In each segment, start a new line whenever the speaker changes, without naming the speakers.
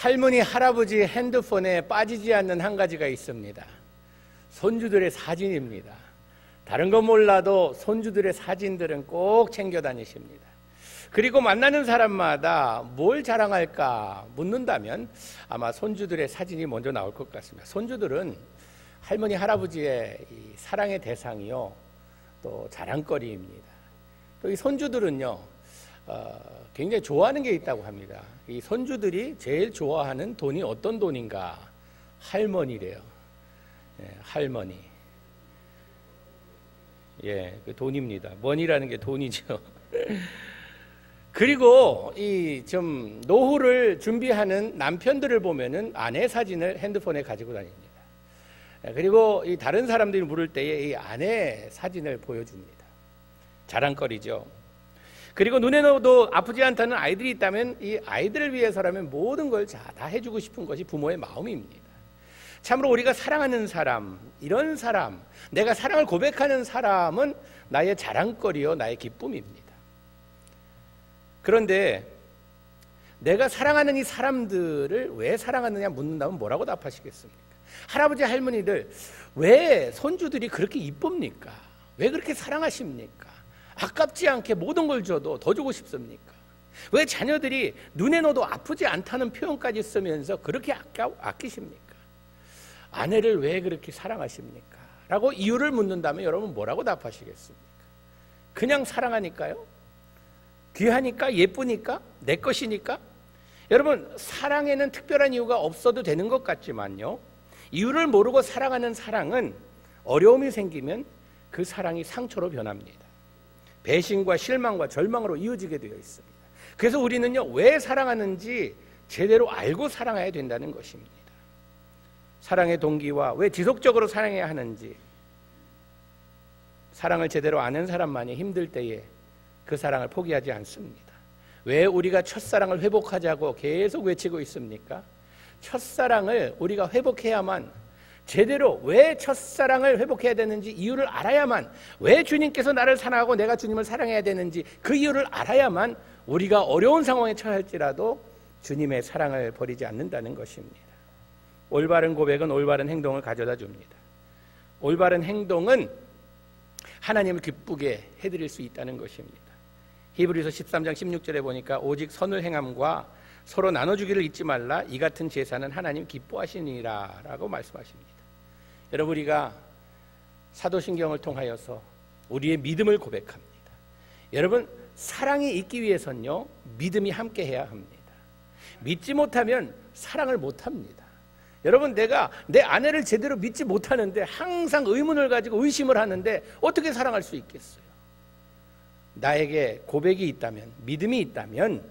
할머니, 할아버지 핸드폰에 빠지지 않는 한 가지가 있습니다. 손주들의 사진입니다. 다른 건 몰라도 손주들의 사진들은 꼭 챙겨 다니십니다. 그리고 만나는 사람마다 뭘 자랑할까 묻는다면 아마 손주들의 사진이 먼저 나올 것 같습니다. 손주들은 할머니, 할아버지의 이 사랑의 대상이요, 또 자랑거리입니다. 또 이 손주들은요, 굉장히 좋아하는 게 있다고 합니다. 이 손주들이 제일 좋아하는 돈이 어떤 돈인가? 할머니래요. 할머니. 그 돈입니다. 머니라는 게 돈이죠. 그리고 이 좀 노후를 준비하는 남편들을 보면은 아내 사진을 핸드폰에 가지고 다닙니다. 그리고 이 다른 사람들이 물을 때에 이 아내 사진을 보여줍니다. 자랑거리죠. 그리고 눈에 넣어도 아프지 않다는 아이들이 있다면 이 아이들을 위해서라면 모든 걸 다 해주고 싶은 것이 부모의 마음입니다. 참으로 우리가 사랑하는 사람, 이런 사람, 내가 사랑을 고백하는 사람은 나의 자랑거리요, 나의 기쁨입니다. 그런데 내가 사랑하는 이 사람들을 왜 사랑하느냐 묻는다면 뭐라고 답하시겠습니까? 할아버지, 할머니들, 왜 손주들이 그렇게 이쁩니까? 왜 그렇게 사랑하십니까? 아깝지 않게 모든 걸 줘도 더 주고 싶습니까? 왜 자녀들이 눈에 넣어도 아프지 않다는 표현까지 쓰면서 그렇게 아끼십니까? 아내를 왜 그렇게 사랑하십니까? 라고 이유를 묻는다면 여러분 뭐라고 답하시겠습니까? 그냥 사랑하니까요? 귀하니까? 예쁘니까? 내 것이니까? 여러분, 사랑에는 특별한 이유가 없어도 되는 것 같지만요, 이유를 모르고 사랑하는 사랑은 어려움이 생기면 그 사랑이 상처로 변합니다. 배신과 실망과 절망으로 이어지게 되어 있습니다. 그래서 우리는요, 왜 사랑하는지 제대로 알고 사랑해야 된다는 것입니다. 사랑의 동기와 왜 지속적으로 사랑해야 하는지, 사랑을 제대로 아는 사람만이 힘들 때에 그 사랑을 포기하지 않습니다. 왜 우리가 첫사랑을 회복하자고 계속 외치고 있습니까? 첫사랑을 우리가 회복해야만, 제대로 왜 첫사랑을 회복해야 되는지 이유를 알아야만, 왜 주님께서 나를 사랑하고 내가 주님을 사랑해야 되는지 그 이유를 알아야만 우리가 어려운 상황에 처할지라도 주님의 사랑을 버리지 않는다는 것입니다. 올바른 고백은 올바른 행동을 가져다 줍니다. 올바른 행동은 하나님을 기쁘게 해드릴 수 있다는 것입니다. 히브리서 13장 16절에 보니까 오직 선을 행함과 서로 나눠주기를 잊지 말라, 이 같은 제사는 하나님 기뻐하시니라 라고 말씀하십니다. 여러분, 우리가 사도신경을 통하여서 우리의 믿음을 고백합니다. 여러분, 사랑이 있기 위해서는요, 믿음이 함께 해야 합니다. 믿지 못하면 사랑을 못합니다. 여러분, 내가 내 아내를 제대로 믿지 못하는데 항상 의문을 가지고 의심을 하는데 어떻게 사랑할 수 있겠어요? 나에게 고백이 있다면, 믿음이 있다면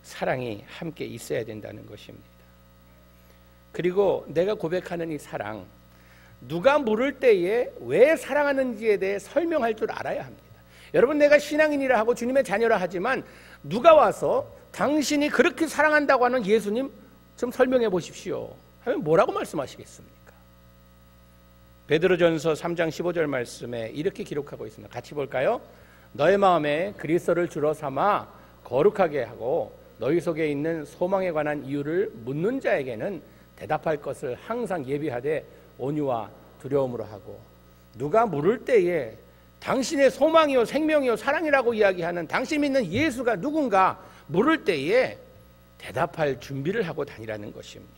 사랑이 함께 있어야 된다는 것입니다. 그리고 내가 고백하는 이 사랑, 누가 물을 때에 왜 사랑하는지에 대해 설명할 줄 알아야 합니다. 여러분, 내가 신앙인이라 하고 주님의 자녀라 하지만 누가 와서 당신이 그렇게 사랑한다고 하는 예수님 좀 설명해 보십시오 하면 뭐라고 말씀하시겠습니까? 베드로전서 3장 15절 말씀에 이렇게 기록하고 있습니다. 같이 볼까요? 너의 마음에 그리스도를 주로 삼아 거룩하게 하고 너희 속에 있는 소망에 관한 이유를 묻는 자에게는 대답할 것을 항상 예비하되 온유와 두려움으로 하고, 누가 물을 때에 당신의 소망이요 생명이요 사랑이라고 이야기하는 당신 믿는 예수가 누군가 물을 때에 대답할 준비를 하고 다니라는 것입니다.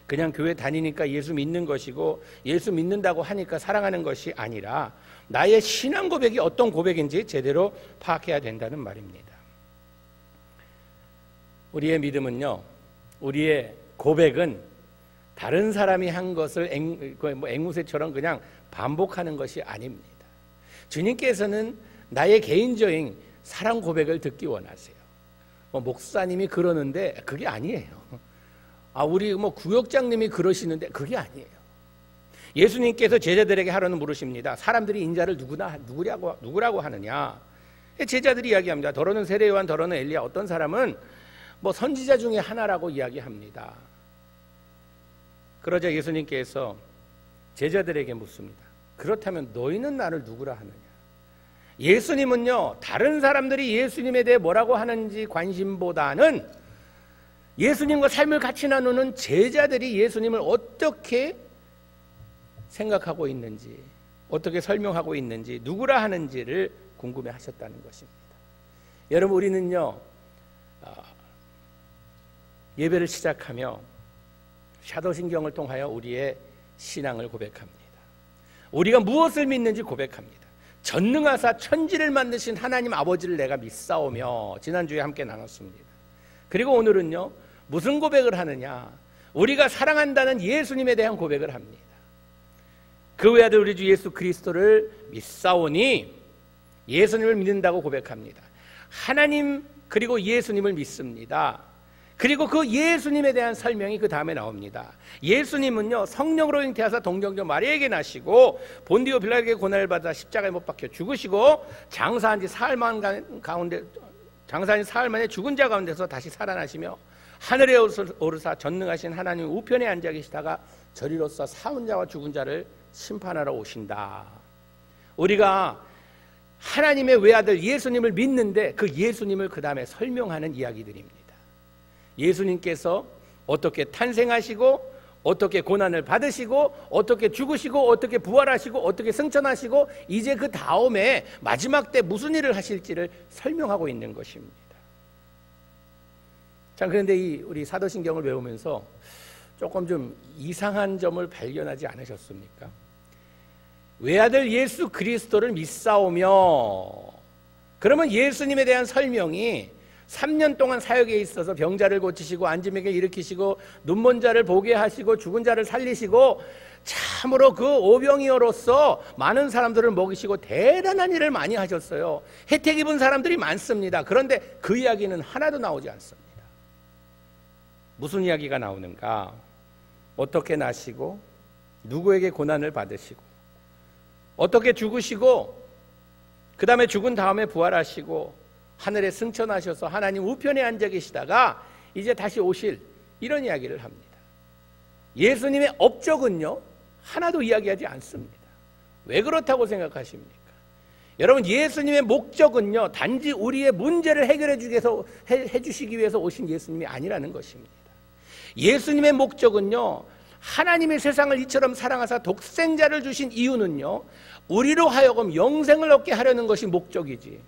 그냥 교회 다니니까 예수 믿는 것이고 예수 믿는다고 하니까 사랑하는 것이 아니라 나의 신앙 고백이 어떤 고백인지 제대로 파악해야 된다는 말입니다. 우리의 믿음은요, 우리의 고백은 다른 사람이 한 것을 앵무새처럼 그냥 반복하는 것이 아닙니다. 주님께서는 나의 개인적인 사랑 고백을 듣기 원하세요. 목사님이 그러는데 그게 아니에요. 우리 구역장님이 그러시는데 그게 아니에요. 예수님께서 제자들에게 하라는 물으십니다. 사람들이 인자를 누구라고 하느냐? 제자들이 이야기합니다. 더러는 세례요한, 더러는 엘리야, 어떤 사람은 선지자 중에 하나라고 이야기합니다. 그러자 예수님께서 제자들에게 묻습니다. 그렇다면 너희는 나를 누구라 하느냐? 예수님은요, 다른 사람들이 예수님에 대해 뭐라고 하는지 관심보다는 예수님과 삶을 같이 나누는 제자들이 예수님을 어떻게 생각하고 있는지, 어떻게 설명하고 있는지, 누구라 하는지를 궁금해 하셨다는 것입니다. 여러분, 우리는요, 예배를 시작하며 샤도신경을 통하여 우리의 신앙을 고백합니다. 우리가 무엇을 믿는지 고백합니다. 전능하사 천지를 만드신 하나님 아버지를 내가 믿사오며, 지난주에 함께 나눴습니다. 그리고 오늘은요, 무슨 고백을 하느냐? 우리가 사랑한다는 예수님에 대한 고백을 합니다. 그 외아들 우리 주 예수 그리스도를 믿사오니, 예수님을 믿는다고 고백합니다. 하나님 그리고 예수님을 믿습니다. 그리고 그 예수님에 대한 설명이 그 다음에 나옵니다. 예수님은요, 성령으로 잉태하사 동정녀 마리아에게 나시고 본디오 빌라에게 고난을 받아 십자가에 못 박혀 죽으시고 장사한 지 사흘 만에 죽은 자 가운데서 다시 살아나시며 하늘에 오르사 전능하신 하나님 우편에 앉아 계시다가 저리로서 사은 자와 죽은 자를 심판하러 오신다. 우리가 하나님의 외아들 예수님을 믿는데 그 예수님을 그 다음에 설명하는 이야기들입니다. 예수님께서 어떻게 탄생하시고, 어떻게 고난을 받으시고, 어떻게 죽으시고, 어떻게 부활하시고, 어떻게 승천하시고, 이제 그 다음에 마지막 때 무슨 일을 하실지를 설명하고 있는 것입니다. 자, 그런데 우리 사도신경을 배우면서 조금 좀 이상한 점을 발견하지 않으셨습니까? 외아들 예수 그리스도를 믿사오며, 그러면 예수님에 대한 설명이 3년 동안 사역에 있어서 병자를 고치시고 안짐에게 일으키시고 눈먼 자를 보게 하시고 죽은 자를 살리시고 참으로 그 오병이어로서 많은 사람들을 먹이시고 대단한 일을 많이 하셨어요. 혜택 입은 사람들이 많습니다. 그런데 그 이야기는 하나도 나오지 않습니다. 무슨 이야기가 나오는가? 어떻게 나시고, 누구에게 고난을 받으시고, 어떻게 죽으시고, 그 다음에 죽은 다음에 부활하시고 하늘에 승천하셔서 하나님 우편에 앉아 계시다가 이제 다시 오실, 이런 이야기를 합니다. 예수님의 업적은요, 하나도 이야기하지 않습니다. 왜 그렇다고 생각하십니까? 여러분, 예수님의 목적은요, 단지 우리의 문제를 해주시기 위해서 오신 예수님이 아니라는 것입니다. 예수님의 목적은요, 하나님의 세상을 이처럼 사랑하사 독생자를 주신 이유는요, 우리로 하여금 영생을 얻게 하려는 것이 목적이지,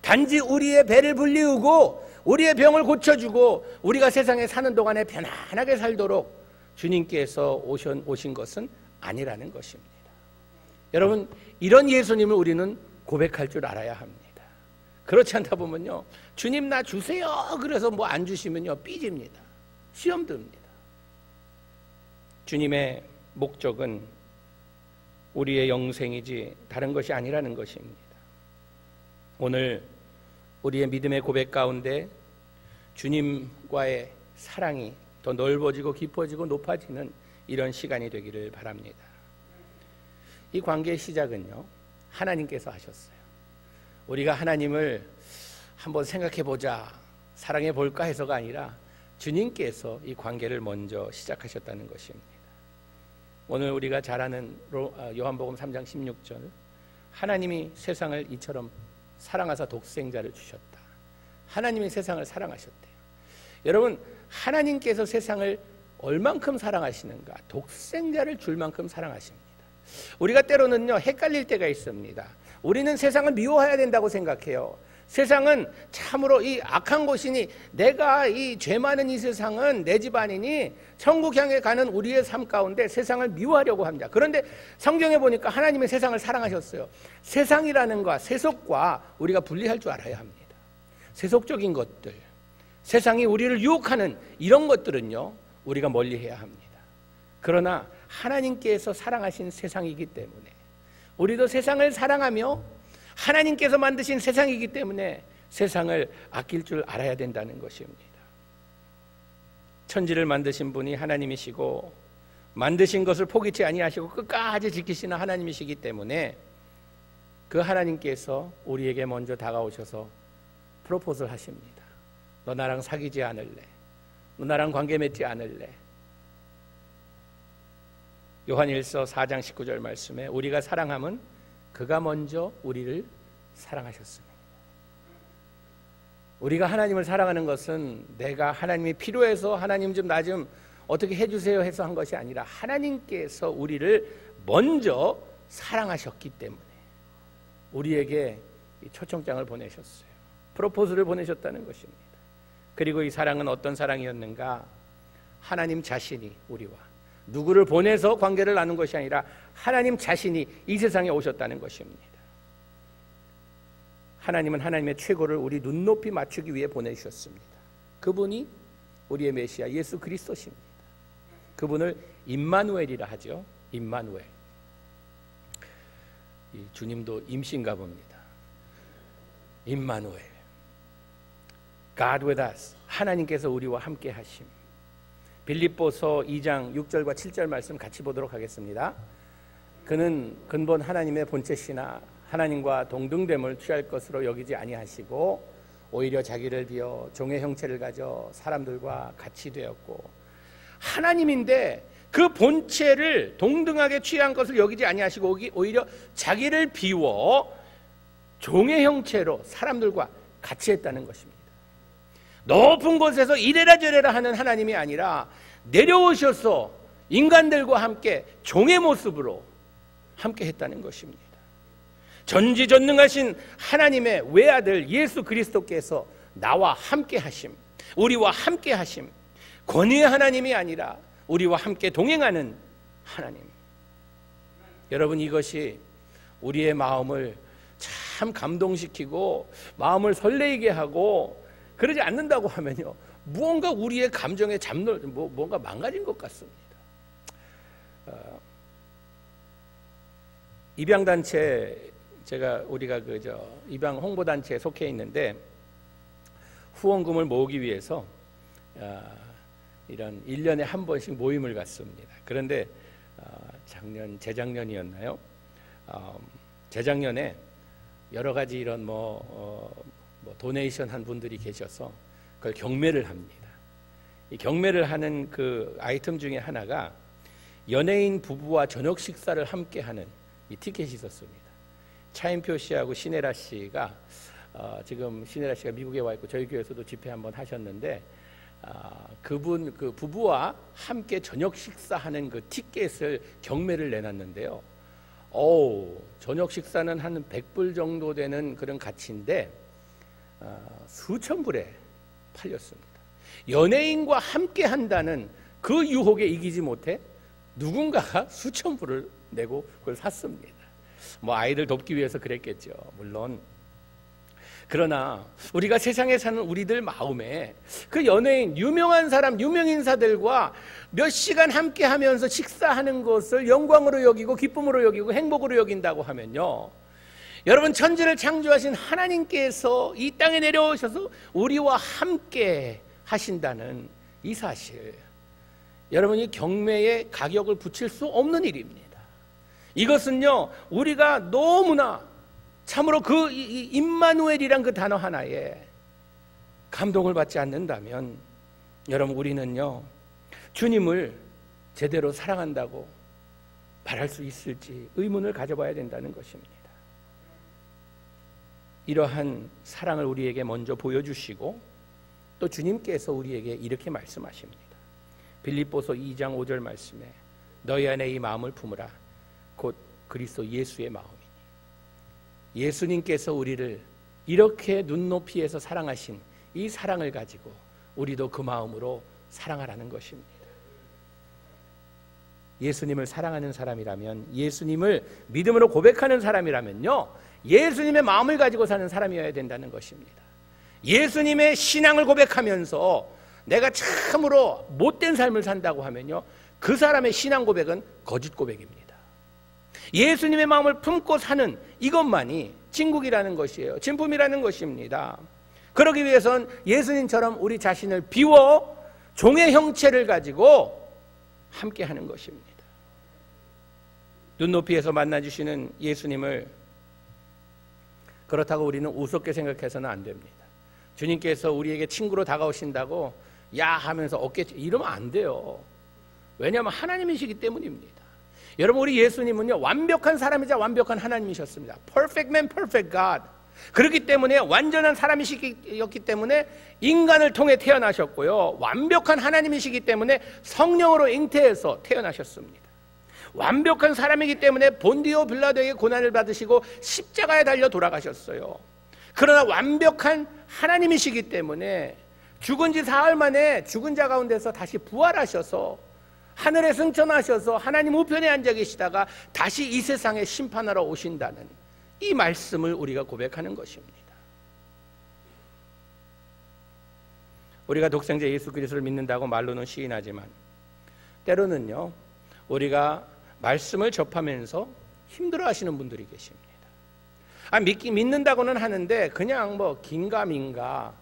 단지 우리의 배를 불리우고 우리의 병을 고쳐주고 우리가 세상에 사는 동안에 편안하게 살도록 주님께서 오신 것은 아니라는 것입니다. 여러분, 이런 예수님을 우리는 고백할 줄 알아야 합니다. 그렇지 않다 보면요, 주님 나 주세요 그래서 뭐 안 주시면요 삐집니다. 시험 듭니다. 주님의 목적은 우리의 영생이지 다른 것이 아니라는 것입니다. 오늘 우리의 믿음의 고백 가운데 주님과의 사랑이 더 넓어지고 깊어지고 높아지는 이런 시간이 되기를 바랍니다. 이 관계의 시작은요, 하나님께서 하셨어요. 우리가 하나님을 한번 생각해 보자, 사랑해 볼까 해서가 아니라 주님께서 이 관계를 먼저 시작하셨다는 것입니다. 오늘 우리가 잘 아는 요한복음 3장 16절, 하나님이 세상을 이처럼 사랑하사 독생자를 주셨다. 하나님이 세상을 사랑하셨대요. 여러분, 하나님께서 세상을 얼만큼 사랑하시는가? 독생자를 줄 만큼 사랑하십니다. 우리가 때로는요, 헷갈릴 때가 있습니다. 우리는 세상을 미워해야 된다고 생각해요. 세상은 참으로 이 악한 곳이니, 내가 이 죄 많은 이 세상은 내 집안이니 천국 향해 가는 우리의 삶 가운데 세상을 미워하려고 합니다. 그런데 성경에 보니까 하나님이 세상을 사랑하셨어요. 세상이라는 것, 세속과 우리가 분리할 줄 알아야 합니다. 세속적인 것들, 세상이 우리를 유혹하는 이런 것들은요, 우리가 멀리해야 합니다. 그러나 하나님께서 사랑하신 세상이기 때문에 우리도 세상을 사랑하며 하나님께서 만드신 세상이기 때문에 세상을 아낄 줄 알아야 된다는 것입니다. 천지를 만드신 분이 하나님이시고 만드신 것을 포기치 아니하시고 끝까지 지키시는 하나님이시기 때문에 그 하나님께서 우리에게 먼저 다가오셔서 프로포즈를 하십니다. 너 나랑 사귀지 않을래? 너 나랑 관계 맺지 않을래? 요한일서 4장 19절 말씀에 우리가 사랑함은 그가 먼저 우리를 사랑하셨습니다. 우리가 하나님을 사랑하는 것은 내가 하나님이 필요해서 하나님 좀 나 좀 어떻게 해주세요 해서 한 것이 아니라 하나님께서 우리를 먼저 사랑하셨기 때문에 우리에게 이 초청장을 보내셨어요. 프로포즈를 보내셨다는 것입니다. 그리고 이 사랑은 어떤 사랑이었는가? 하나님 자신이 우리와 누구를 보내서 관계를 나눈 것이 아니라 하나님 자신이 이 세상에 오셨다는 것입니다. 하나님은 하나님의 최고를 우리 눈높이 맞추기 위해 보내주셨습니다. 그분이 우리의 메시아 예수 그리스도십니다. 그분을 임마누엘이라 하죠. 임마누엘. 이 주님도 임신가 봅니다. 임마누엘. God with us. 하나님께서 우리와 함께 하심. 빌립보서 2장 6절과 7절 말씀 같이 보도록 하겠습니다. 그는 근본 하나님의 본체시나 하나님과 동등됨을 취할 것으로 여기지 아니하시고 오히려 자기를 비어 종의 형체를 가져 사람들과 같이 되었고, 하나님인데 그 본체를 동등하게 취한 것을 여기지 아니하시고 오히려 자기를 비워 종의 형체로 사람들과 같이 했다는 것입니다. 높은 곳에서 이래라 저래라 하는 하나님이 아니라 내려오셔서 인간들과 함께 종의 모습으로 함께 했다는 것입니다. 전지전능하신 하나님의 외아들 예수 그리스도께서 나와 함께 하심, 우리와 함께 하심, 권위의 하나님이 아니라 우리와 함께 동행하는 하나님. 여러분, 이것이 우리의 마음을 참 감동시키고 마음을 설레게 하고 그러지 않는다고 하면요, 무언가 우리의 감정에 뭔가 망가진 것 같습니다. 입양단체, 우리가 입양 홍보단체에 속해 있는데 후원금을 모으기 위해서 이런 1년에 한 번씩 모임을 갖습니다. 그런데 재작년이었나요? 재작년에 여러 가지 이런 도네이션 한 분들이 계셔서 그걸 경매를 합니다. 이 경매를 하는 그 아이템 중에 하나가 연예인 부부와 저녁 식사를 함께 하는 이 티켓이 있었습니다. 차인표 씨하고 신혜라 씨가 지금 신혜라 씨가 미국에 와 있고 저희 교회에서도 집회 한번 하셨는데 그 부부와 함께 저녁 식사하는 그 티켓을 경매를 내놨는데요. 저녁 식사는 한 100불 정도 되는 그런 가치인데 수천 불에 팔렸습니다. 연예인과 함께 한다는 그 유혹에 이기지 못해 누군가가 수천 불을 내고 그걸 샀습니다. 아이들 돕기 위해서 그랬겠죠, 물론. 그러나 우리가 세상에 사는 우리들 마음에 그 연예인, 유명한 사람, 유명인사들과 몇 시간 함께 하면서 식사하는 것을 영광으로 여기고 기쁨으로 여기고 행복으로 여긴다고 하면요, 여러분, 천지를 창조하신 하나님께서 이 땅에 내려오셔서 우리와 함께 하신다는 이 사실, 여러분이 경매에 가격을 붙일 수 없는 일입니다. 이것은요, 우리가 너무나 참으로 그 임마누엘이란 그 단어 하나에 감동을 받지 않는다면, 여러분, 우리는요, 주님을 제대로 사랑한다고 말할 수 있을지 의문을 가져봐야 된다는 것입니다. 이러한 사랑을 우리에게 먼저 보여주시고 또 주님께서 우리에게 이렇게 말씀하십니다. 빌립보서 2장 5절 말씀에 너희 안에 이 마음을 품으라 곧 그리스도 예수의 마음이니. 예수님께서 우리를 이렇게 눈높이에서 사랑하신 이 사랑을 가지고 우리도 그 마음으로 사랑하라는 것입니다. 예수님을 사랑하는 사람이라면, 예수님을 믿음으로 고백하는 사람이라면요, 예수님의 마음을 가지고 사는 사람이어야 된다는 것입니다. 예수님의 신앙을 고백하면서 내가 참으로 못된 삶을 산다고 하면요, 그 사람의 신앙 고백은 거짓 고백입니다. 예수님의 마음을 품고 사는 이것만이 진국이라는 것이에요. 진품이라는 것입니다. 그러기 위해선 예수님처럼 우리 자신을 비워 종의 형체를 가지고 함께 하는 것입니다. 눈높이에서 만나주시는 예수님을 그렇다고 우리는 우습게 생각해서는 안 됩니다. 주님께서 우리에게 친구로 다가오신다고 야 하면서 어깨 이러면 안 돼요. 왜냐하면 하나님이시기 때문입니다. 여러분, 우리 예수님은요, 완벽한 사람이자 완벽한 하나님이셨습니다. Perfect man, perfect God. 그렇기 때문에 완전한 사람이시기 때문에 인간을 통해 태어나셨고요, 완벽한 하나님이시기 때문에 성령으로 잉태해서 태어나셨습니다. 완벽한 사람이기 때문에 본디오 빌라도에게 고난을 받으시고 십자가에 달려 돌아가셨어요. 그러나 완벽한 하나님이시기 때문에 죽은 지 사흘 만에 죽은 자 가운데서 다시 부활하셔서 하늘에 승천하셔서 하나님 우편에 앉아 계시다가 다시 이 세상에 심판하러 오신다는 이 말씀을 우리가 고백하는 것입니다. 우리가 독생자 예수 그리스도를 믿는다고 말로는 시인하지만 때로는요, 우리가 말씀을 접하면서 힘들어하시는 분들이 계십니다. 믿는다고는 하는데 그냥 뭐 긴가민가,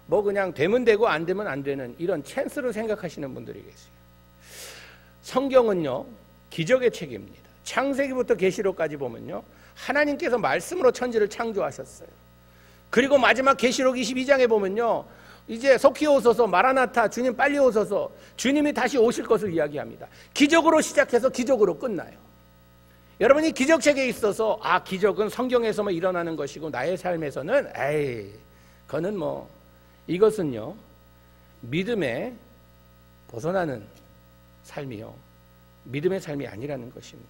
뭐 그냥 되면 되고 안 되면 안 되는 이런 찬스로 생각하시는 분들이 계세요. 성경은요, 기적의 책입니다. 창세기부터 계시록까지 보면요, 하나님께서 말씀으로 천지를 창조하셨어요. 그리고 마지막 계시록 22장에 보면요, 이제 속히 오소서, 마라나타, 주님 빨리 오소서, 주님이 다시 오실 것을 이야기합니다. 기적으로 시작해서 기적으로 끝나요. 여러분이 기적책에 있어서 기적은 성경에서만 일어나는 것이고 나의 삶에서는 그거는 이것은요, 믿음에 벗어나는 삶이요, 믿음의 삶이 아니라는 것입니다.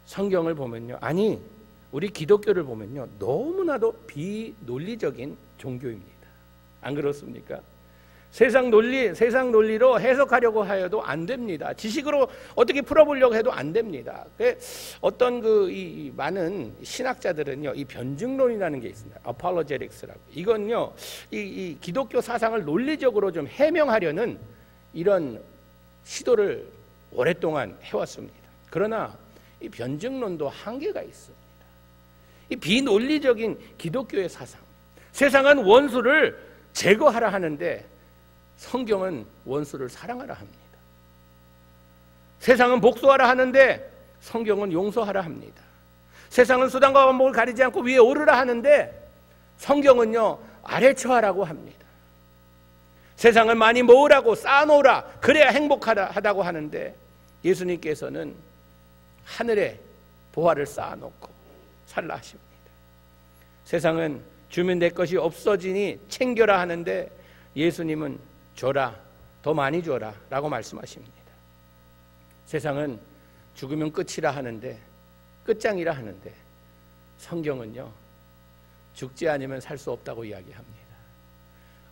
성경을 보면요, 우리 기독교를 보면요, 너무나도 비논리적인 종교입니다. 안 그렇습니까? 세상 논리로 해석하려고 하여도 안 됩니다. 지식으로 어떻게 풀어보려고 해도 안 됩니다. 어떤 이 많은 신학자들은요, 이 변증론이라는 게 있습니다. apologetics라고. 이건요, 이 기독교 사상을 논리적으로 좀 해명하려는 이런 시도를 오랫동안 해왔습니다. 그러나 이 변증론도 한계가 있습니다. 이 비논리적인 기독교의 사상, 세상은 원수를 제거하라 하는데 성경은 원수를 사랑하라 합니다. 세상은 복수하라 하는데 성경은 용서하라 합니다. 세상은 수단과 방법을 가리지 않고 위에 오르라 하는데 성경은요, 아래 처하라고 합니다. 세상을 많이 모으라고, 쌓아놓으라, 그래야 행복하다고 하는데 예수님께서는 하늘에 보화를 쌓아놓고 살라 하십니다. 세상은 주면 내 것이 없어지니 챙겨라 하는데 예수님은 줘라, 더 많이 줘라 라고 말씀하십니다. 세상은 죽으면 끝이라 하는데, 끝장이라 하는데 성경은요, 죽지 않으면 살 수 없다고 이야기합니다.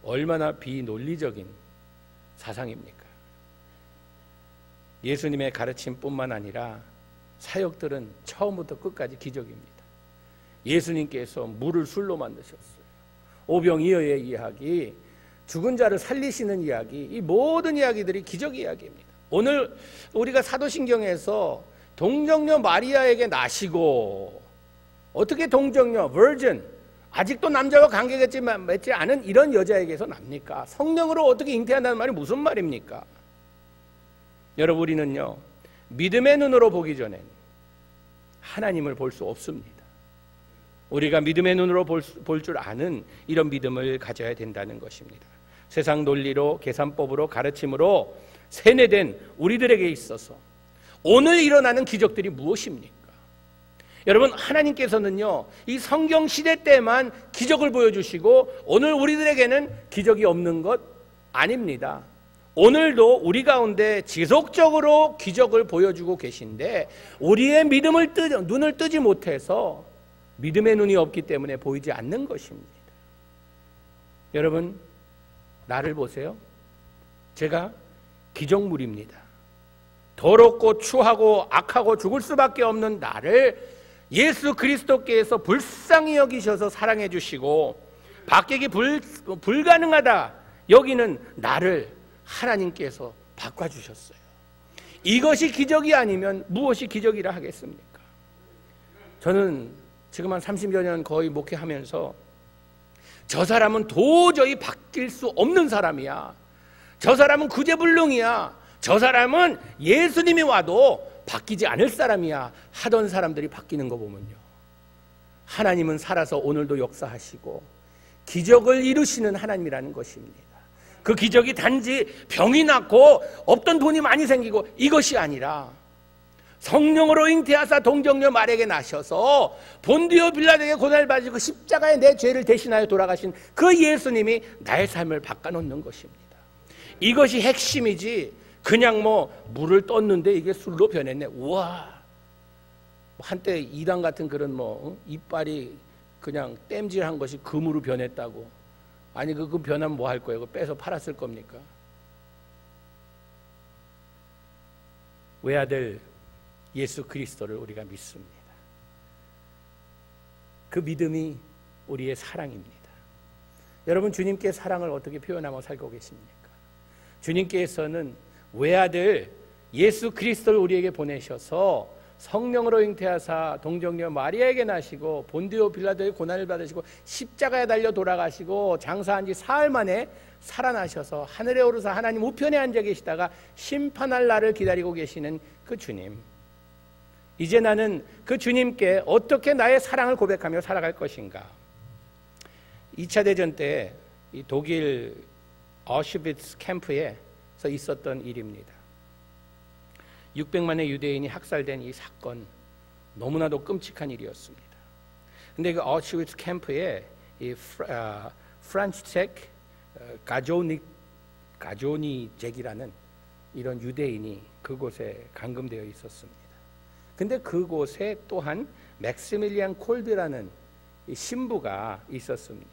얼마나 비논리적인 사상입니까? 예수님의 가르침뿐만 아니라 사역들은 처음부터 끝까지 기적입니다. 예수님께서 물을 술로 만드셨어요. 오병이어의 이야기, 죽은 자를 살리시는 이야기, 이 모든 이야기들이 기적 이야기입니다. 오늘 우리가 사도신경에서 동정녀 마리아에게 나시고, 어떻게 동정녀, virgin, 아직도 남자와 관계가 맺지 않은 이런 여자에게서 납니까? 성령으로 어떻게 잉태한다는 말이 무슨 말입니까? 여러분, 우리는요, 믿음의 눈으로 보기 전엔 하나님을 볼 수 없습니다. 우리가 믿음의 눈으로 볼 줄 아는 이런 믿음을 가져야 된다는 것입니다. 세상 논리로, 계산법으로, 가르침으로 세뇌된 우리들에게 있어서 오늘 일어나는 기적들이 무엇입니까? 여러분, 하나님께서는요, 이 성경 시대 때만 기적을 보여주시고 오늘 우리들에게는 기적이 없는 것 아닙니다. 오늘도 우리 가운데 지속적으로 기적을 보여주고 계신데 우리의 눈을 뜨지 못해서 믿음의 눈이 없기 때문에 보이지 않는 것입니다. 여러분, 나를 보세요. 제가 기적물입니다. 더럽고 추하고 악하고 죽을 수밖에 없는 나를 예수 그리스도께서 불쌍히 여기셔서 사랑해 주시고 바뀌기 불가능하다 여기는 나를 하나님께서 바꿔주셨어요. 이것이 기적이 아니면 무엇이 기적이라 하겠습니까? 저는 지금 한 30여 년 거의 목회하면서 저 사람은 도저히 바뀔 수 없는 사람이야, 저 사람은 구제불능이야, 저 사람은 예수님이 와도 바뀌지 않을 사람이야 하던 사람들이 바뀌는 거 보면요, 하나님은 살아서 오늘도 역사하시고 기적을 이루시는 하나님이라는 것입니다. 그 기적이 단지 병이 낫고 없던 돈이 많이 생기고 이것이 아니라 성령으로 잉태하사 동정녀 마리아에게 나셔서 본디오 빌라도에게 고난을 받으시고 십자가에 내 죄를 대신하여 돌아가신 그 예수님이 나의 삶을 바꿔놓는 것입니다. 이것이 핵심이지 그냥 뭐 물을 떴는데 이게 술로 변했네. 우와, 한때 이단 같은 그런 이빨이 그냥 땜질한 것이 금으로 변했다고. 아니 그 변하면 뭐 할 거예요? 그거 빼서 팔았을 겁니까? 외아들 예수 그리스도를 우리가 믿습니다. 그 믿음이 우리의 사랑입니다. 여러분, 주님께 사랑을 어떻게 표현하며 살고 계십니까? 주님께서는 외아들 예수 그리스도를 우리에게 보내셔서 성령으로 잉태하사 동정녀 마리아에게 나시고 본디오 빌라도의 고난을 받으시고 십자가에 달려 돌아가시고 장사한 지 사흘 만에 살아나셔서 하늘에 오르사 하나님 우편에 앉아 계시다가 심판할 날을 기다리고 계시는 그 주님. 이제 나는 그 주님께 어떻게 나의 사랑을 고백하며 살아갈 것인가? 2차 대전 때 이 독일 어슈비츠 캠프에서 있었던 일입니다. 600만의 유대인이 학살된 이 사건, 너무나도 끔찍한 일이었습니다. 근데 그 어슈비츠 캠프에 이 프란치책 가조니젝이라는 이런 유대인이 그곳에 감금되어 있었습니다. 근데 그곳에 또한 맥시밀리안 콜비라는 이 신부가 있었습니다.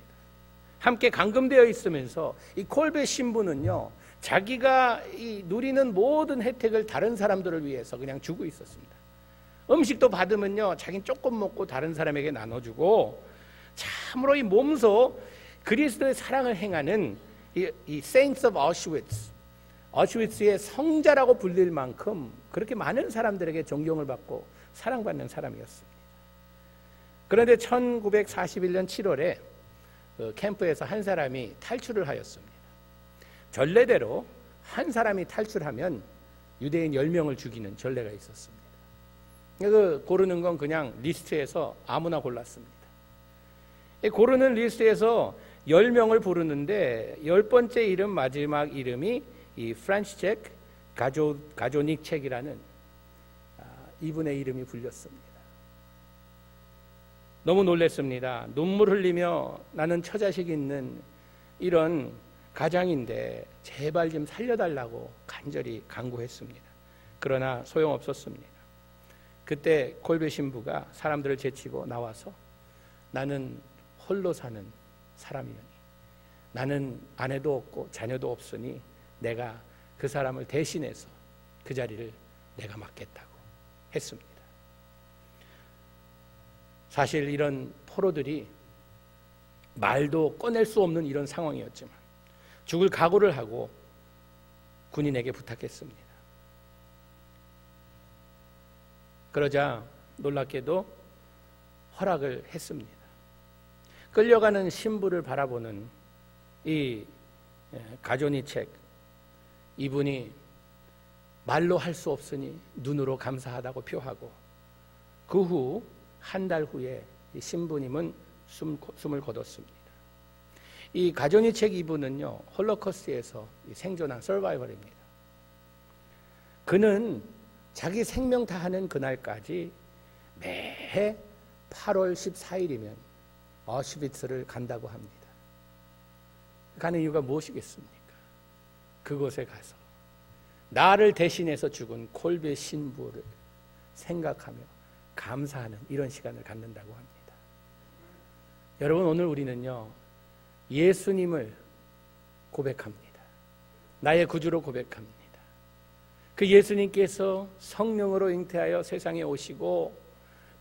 함께 감금되어 있으면서 이 콜비 신부는요, 자기가 이 누리는 모든 혜택을 다른 사람들을 위해서 그냥 주고 있었습니다. 음식도 받으면요, 자기는 조금 먹고 다른 사람에게 나눠주고, 참으로 이 몸소 그리스도의 사랑을 행하는 이 Saints of Auschwitz, 어슈비츠의 성자라고 불릴 만큼 그렇게 많은 사람들에게 존경을 받고 사랑받는 사람이었습니다. 그런데 1941년 7월에 그 캠프에서 한 사람이 탈출을 하였습니다. 전례대로 한 사람이 탈출하면 유대인 10명을 죽이는 전례가 있었습니다. 그 고르는 건 그냥 리스트에서 아무나 골랐습니다. 고르는 리스트에서 10명을 부르는데 10번째 이름, 마지막 이름이 이 프란치책 가조닉책이라는 이분의 이름이 불렸습니다. 너무 놀랐습니다. 눈물 흘리며 나는 처자식 있는 이런 가장인데 제발 좀 살려달라고 간절히 간구했습니다. 그러나 소용없었습니다. 그때 콜베 신부가 사람들을 제치고 나와서 나는 홀로 사는 사람이오니 나는 아내도 없고 자녀도 없으니 내가 그 사람을 대신해서 그 자리를 내가 맡겠다고 했습니다. 사실 이런 포로들이 말도 꺼낼 수 없는 이런 상황이었지만 죽을 각오를 하고 군인에게 부탁했습니다. 그러자 놀랍게도 허락을 했습니다. 끌려가는 신부를 바라보는 이 가조니책, 이분이 말로 할 수 없으니 눈으로 감사하다고 표하고 그 후 한 달 후에 이 신부님은 숨을 거뒀습니다. 이 가조니책 이분은요, 홀로코스트에서 생존한 서바이벌입니다. 그는 자기 생명 다하는 그날까지 매해 8월 14일이면 어슈비츠를 간다고 합니다. 가는 이유가 무엇이겠습니까? 그곳에 가서 나를 대신해서 죽은 콜베 신부를 생각하며 감사하는 이런 시간을 갖는다고 합니다. 여러분, 오늘 우리는요, 예수님을 고백합니다. 나의 구주로 고백합니다. 그 예수님께서 성령으로 잉태하여 세상에 오시고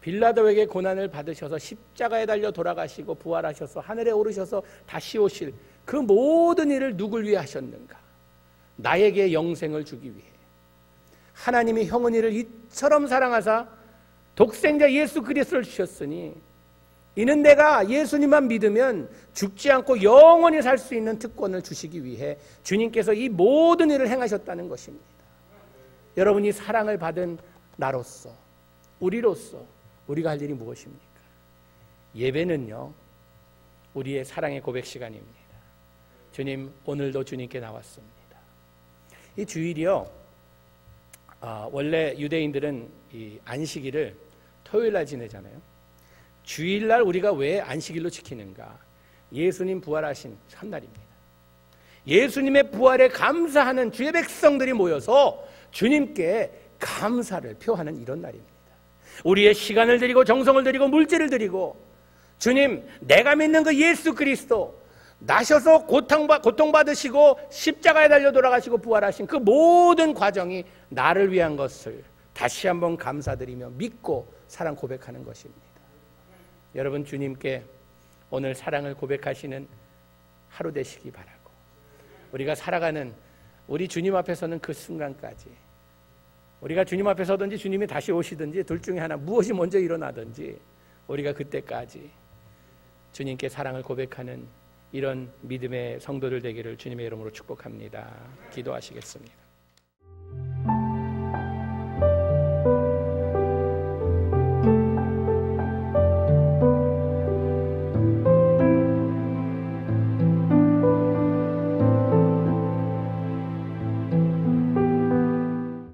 빌라도에게 고난을 받으셔서 십자가에 달려 돌아가시고 부활하셔서 하늘에 오르셔서 다시 오실 그 모든 일을 누굴 위해 하셨는가? 나에게 영생을 주기 위해. 하나님이 형은 이를 이처럼 사랑하사 독생자 예수 그리스도를 주셨으니 이는 내가 예수님만 믿으면 죽지 않고 영원히 살 수 있는 특권을 주시기 위해 주님께서 이 모든 일을 행하셨다는 것입니다. 여러분이 사랑을 받은 나로서, 우리로서 우리가 할 일이 무엇입니까? 예배는요, 우리의 사랑의 고백 시간입니다. 주님, 오늘도 주님께 나왔습니다. 이 주일이요, 원래 유대인들은 이 안식일을 토요일 날 지내잖아요. 주일날 우리가 왜 안식일로 지키는가? 예수님 부활하신 첫날입니다. 예수님의 부활에 감사하는 주의 백성들이 모여서 주님께 감사를 표하는 이런 날입니다. 우리의 시간을 드리고 정성을 드리고 물질을 드리고 주님, 내가 믿는 그 예수 그리스도 나셔서 고통받으시고 십자가에 달려 돌아가시고 부활하신 그 모든 과정이 나를 위한 것을 다시 한번 감사드리며 믿고 사랑 고백하는 것입니다. 여러분, 주님께 오늘 사랑을 고백하시는 하루 되시기 바라고, 우리가 살아가는 우리 주님 앞에 서는 그 순간까지, 우리가 주님 앞에 서든지 주님이 다시 오시든지 둘 중에 하나, 무엇이 먼저 일어나든지 우리가 그때까지 주님께 사랑을 고백하는 이런 믿음의 성도들 되기를 주님의 이름으로 축복합니다. 기도하시겠습니다.